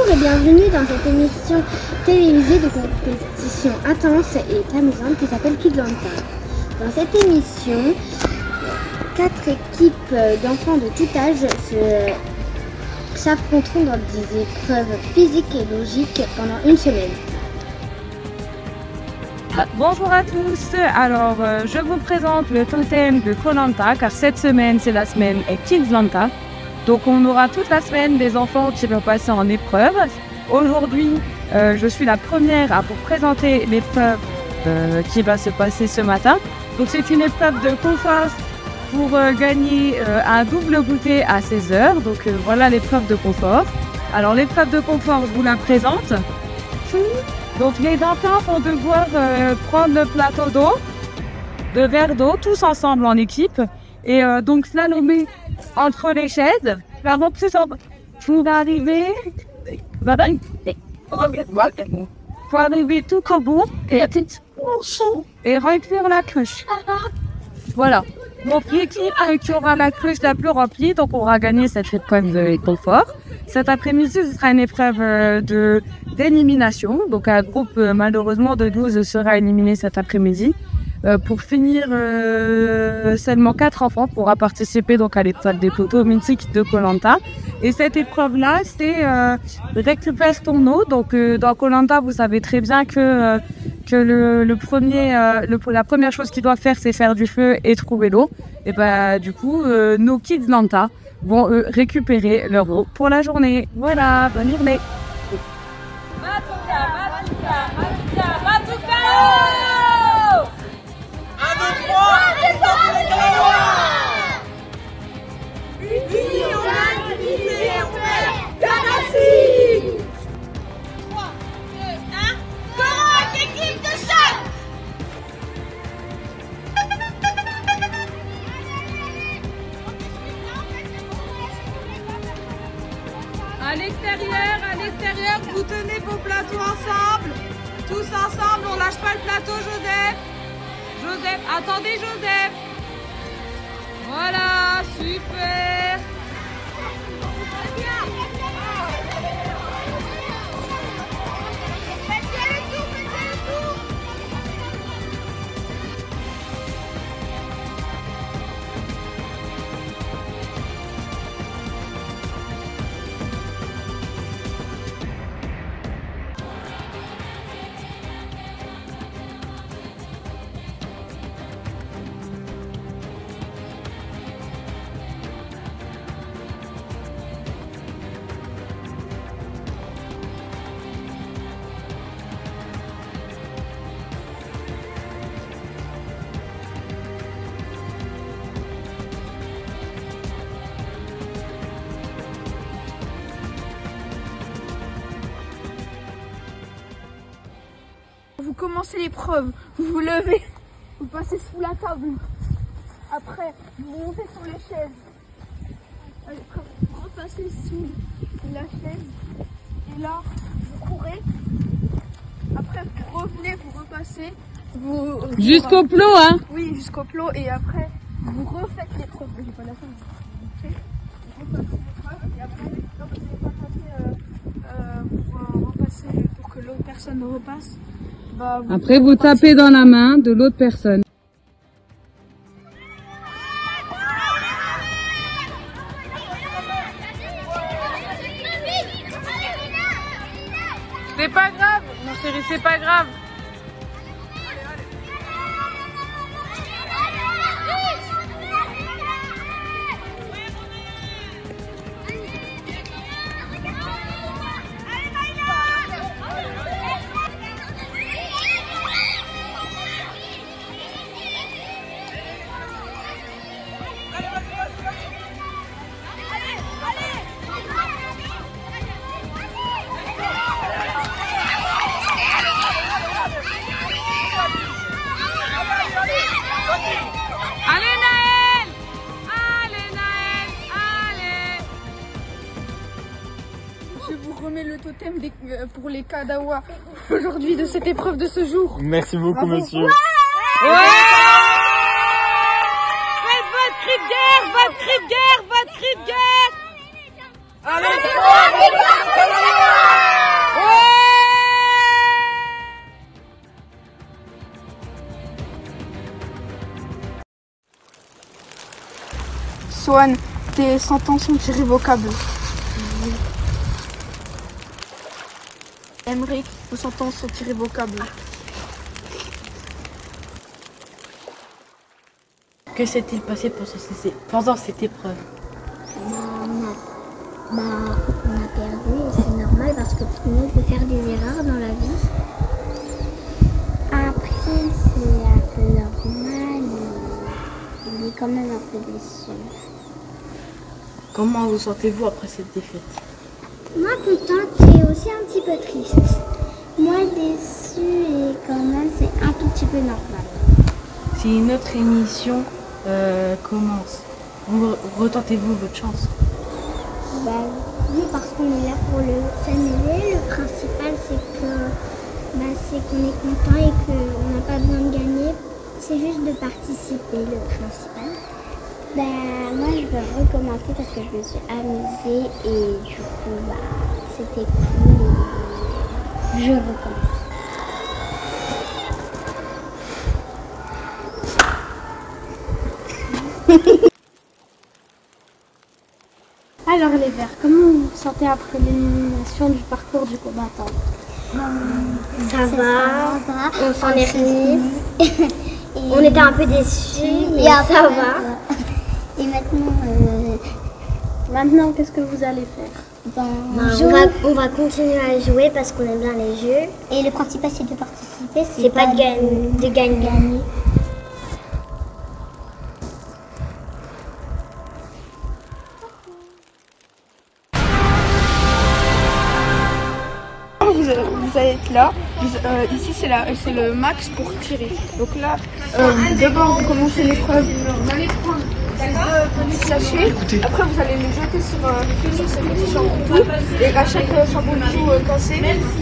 Bonjour et bienvenue dans cette émission télévisée de compétition intense et amusante qui s'appelle Kidlanta. Dans cette émission, 4 équipes d'enfants de tout âge s'affronteront dans des épreuves physiques et logiques pendant une semaine. Bonjour à tous, alors je vous présente le totem de Koh-Lanta car cette semaine c'est la semaine Kidlanta. Donc on aura toute la semaine des enfants qui vont passer en épreuve. Aujourd'hui je suis la première à vous présenter l'épreuve qui va se passer ce matin. Donc c'est une épreuve de confort pour gagner un double goûter à 16 h. Donc voilà l'épreuve de confort. Alors l'épreuve de confort, je vous la présente. Donc les enfants vont devoir prendre le plateau d'eau, de verre d'eau, tous ensemble en équipe. Et donc slalomer entre les chaises. Pour arriver tout au bout et remplir la cruche. Voilà. Donc l'équipe qui aura la cruche la plus remplie, donc on aura gagné cette épreuve de confort. Cet après-midi, ce sera une épreuve d'élimination. Donc un groupe malheureusement de 12 sera éliminé cet après-midi. Pour finir, seulement 4 enfants pourront participer donc à l'épreuve des poteaux mythiques de Koh-Lanta. Et cette épreuve-là, c'est récupère ton eau. Donc dans Koh-Lanta, vous savez très bien que la première chose qu'ils doivent faire, c'est faire du feu et trouver l'eau. Et bah du coup, nos Kidlanta vont récupérer leur eau pour la journée. Voilà, bonne journée. À l'extérieur, vous tenez vos plateaux ensemble. Tous ensemble, on lâche pas le plateau, Joseph. Joseph, attendez Joseph. Voilà, super. Vous commencez l'épreuve, vous vous levez, vous passez sous la table. Après, vous montez sur les chaises. Vous repassez sous la chaise. Et là, vous courez. Après, vous revenez, vous repassez. Jusqu'au plot, hein? Oui, jusqu'au plot. Et après, vous refaites l'épreuve. J'ai pas la fin de vous repassez l'épreuve. Et après, quand vous n'avez pas tapé pour repasser, pour que l'autre personne repasse. Après, vous tapez dans la main de l'autre personne. C'est pas grave, mon chéri, c'est pas grave. Je vous remets le totem pour les Kadawa aujourd'hui de cette épreuve de ce jour. Merci beaucoup, monsieur. Ouais, faites votre cri de guerre, votre cri de guerre, votre cri de guerre. Allez, Sohan, tes sentences sont irrévocables. Emric, vos sentences sont irrévocables. Que s'est-il passé pendant cette épreuve? On a perdu et c'est normal parce que tout le monde peut faire des erreurs dans la vie. Après, c'est un peu normal, mais il est quand même un peu déçu. Comment vous sentez-vous après cette défaite? Moi contente et aussi un petit peu triste. Moi déçue et quand même c'est un tout petit peu normal. Si une autre émission commence, retentez-vous votre chance? Bah oui, parce qu'on est là pour le s'amuser. Le principal c'est qu'on est content et qu'on n'a pas besoin de gagner. C'est juste de participer, le principal. Moi je veux recommencer parce que je me suis amusée et du coup c'était cool et je recommence. Alors les Verts, comment vous vous sentez après l'élimination du parcours du combattant? Ça va, on s'en est remis. On était un peu déçus, mais ça va. Et maintenant qu'est-ce que vous allez faire? On va continuer à jouer parce qu'on aime bien les jeux. Et le principal c'est de participer, C'est pas de gagner. Vous allez être là. Ici, c'est le max pour tirer. Donc là, d'abord, vous commencez l'épreuve. Vous allez prendre deux petits sachets. Après, vous allez les jeter sur ce petit jambon. Et à chaque jambon cassé,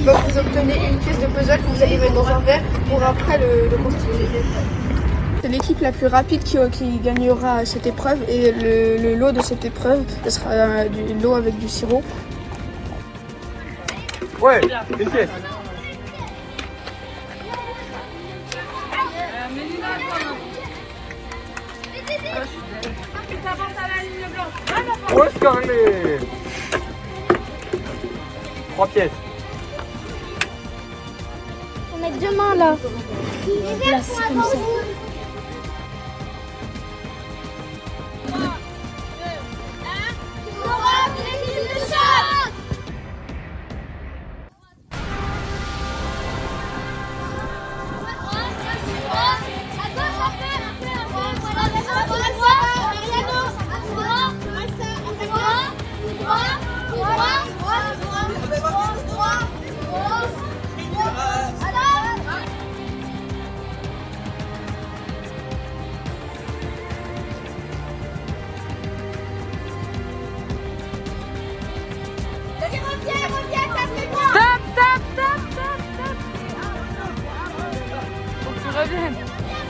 vous obtenez une pièce de puzzle que vous allez mettre dans un verre pour après le constituer. C'est l'équipe la plus rapide qui gagnera cette épreuve. Et le lot de cette épreuve, ce sera du lot avec du sirop. Ouais, une pièce. Où est-ce qu'elle est? 3 pièces. Faut mettre deux mains là. Là, c'est comme ça.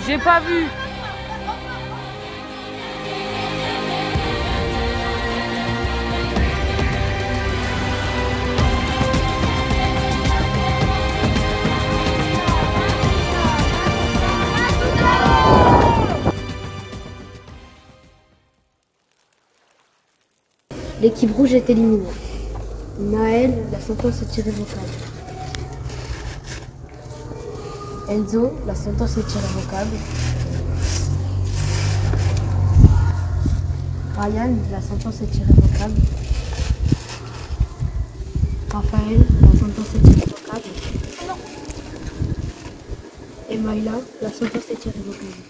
J'ai pas vu. L'équipe rouge est éliminée. Naël, la sentence est irrévocable. Enzo, la sentence est irrévocable. Ryan, la sentence est irrévocable. Raphaël, la sentence est irrévocable. Et Maïla, la sentence est irrévocable.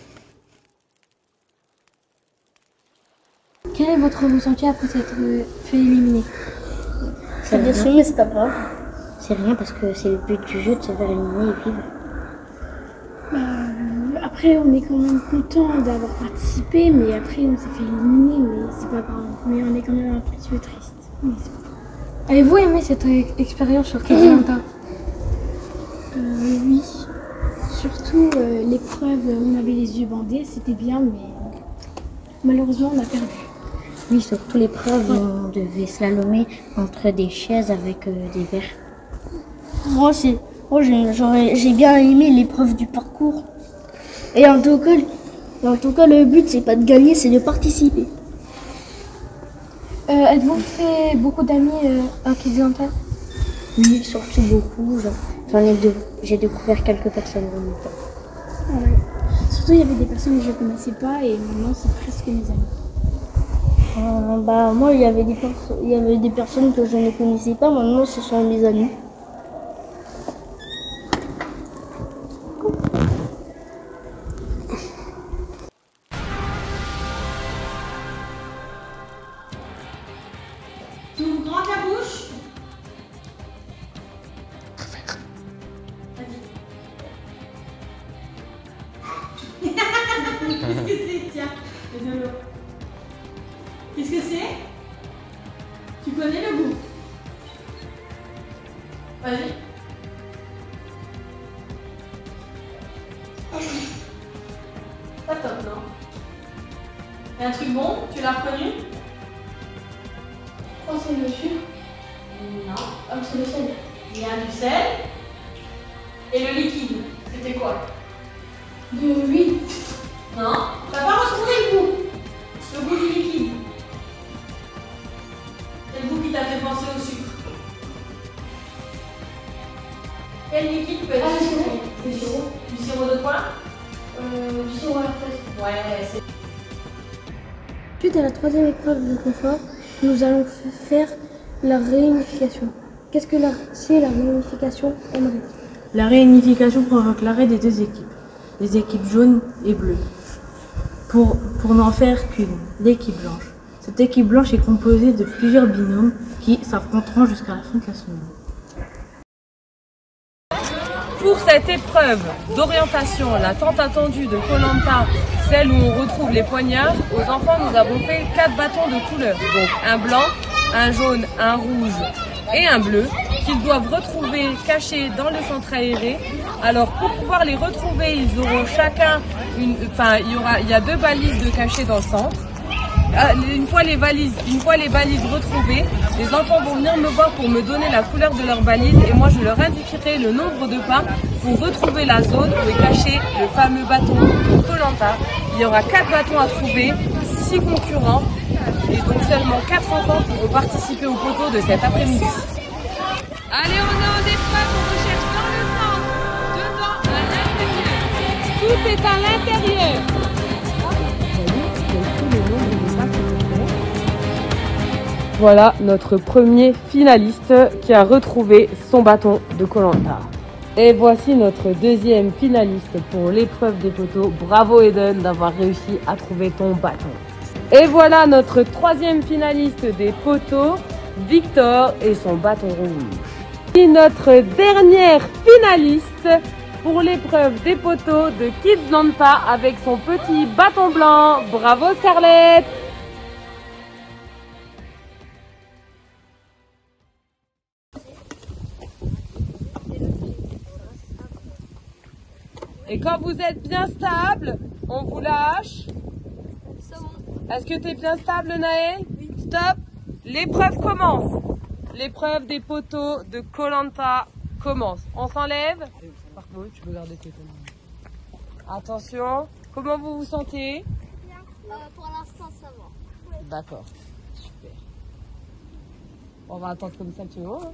Quel est votre ressenti après s'être fait éliminer? C'est déçu, mais c'est pas grave. C'est rien parce que c'est le but du jeu de se faire éliminer et vivre. Après, on est quand même content d'avoir participé, mais après, on s'est fait éliminer, mais c'est pas grave. Mais on est quand même un petit peu triste. Avez-vous aimé cette expérience sur Koh-Lanta? Oui. Surtout l'épreuve, on avait les yeux bandés, c'était bien, mais malheureusement, on a perdu. Oui, surtout l'épreuve, on devait slalomer entre des chaises avec des verres. Moi, j'ai bien aimé l'épreuve du parcours. Et en tout cas, le but, c'est pas de gagner, c'est de participer. Êtes-vous fait beaucoup d'amis à Kids-Lanta? Oui, surtout beaucoup. J'ai découvert quelques personnes en même temps. Ouais. Surtout, il y avait des personnes que je ne connaissais pas et maintenant, c'est presque mes amis. Moi, il y avait des personnes que je ne connaissais pas. Maintenant, ce sont mes amis. Tu ouvres grand ta bouche. Qu'est-ce que c'est? Tiens, c'est de l'eau. Qu'est-ce que c'est? Tu connais le goût? Vas-y. Pas top, non? Et un truc bon? Tu l'as reconnu? Oh, c'est le sucre. Non. Ah, c'est le sel. Il y a du sel. Et le liquide, c'était quoi? De l'huile. Non. T'as pas retrouvé le goût? Le goût du liquide. C'est le goût qui t'a fait penser au sucre. Quel liquide peut être Ah, sucré? du sirop. Du sirop de quoi? Du sirop à la fraise. Ouais, c'est... Suite à la troisième épreuve de confort, nous allons faire la réunification. Qu'est-ce que c'est la réunification, Emery? La réunification provoque l'arrêt des deux équipes, les équipes jaunes et bleues, pour n'en faire qu'une, l'équipe blanche. Cette équipe blanche est composée de plusieurs binômes qui s'affronteront jusqu'à la fin de la semaine. Pour cette épreuve d'orientation, la tant attendue de Koh-Lanta, celle où on retrouve les poignards, aux enfants nous avons fait 4 bâtons de couleur. Donc un blanc, un jaune, un rouge et un bleu qu'ils doivent retrouver cachés dans le centre aéré. Alors pour pouvoir les retrouver, ils auront chacun il y a 2 balises de cachés dans le centre. Une fois les balises retrouvées, les enfants vont venir me voir pour me donner la couleur de leur balise et moi je leur indiquerai le nombre de pas pour retrouver la zone où est caché le fameux bâton de Koh-Lanta. Il y aura 4 bâtons à trouver, 6 concurrents et donc seulement 4 enfants pourront participer au poteau de cet après-midi. Allez, on est en épreuve, on recherche dans le centre, dedans, à l'intérieur. Tout est à l'intérieur. Voilà notre premier finaliste qui a retrouvé son bâton de Koh-Lanta. Et voici notre deuxième finaliste pour l'épreuve des poteaux. Bravo Eden d'avoir réussi à trouver ton bâton. Et voilà notre troisième finaliste des poteaux, Victor et son bâton rouge. Et notre dernière finaliste pour l'épreuve des poteaux de Kids-Lanta avec son petit bâton blanc. Bravo Scarlett! Et quand vous êtes bien stable, on vous lâche. Est-ce que tu es bien stable, Naël? Oui. Stop. L'épreuve commence. L'épreuve des poteaux de Koh-Lanta commence. On s'enlève. Par contre, tu peux garder tes mains. Attention. Comment vous vous sentez? Pour l'instant, ça va. D'accord. Super. On va attendre comme ça un petit moment.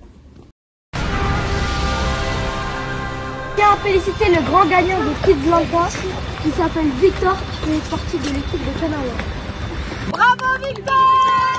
Je tiens à féliciter le grand gagnant de Kids-Lanta qui s'appelle Victor qui fait partie de l'équipe de Canada. Bravo Victor!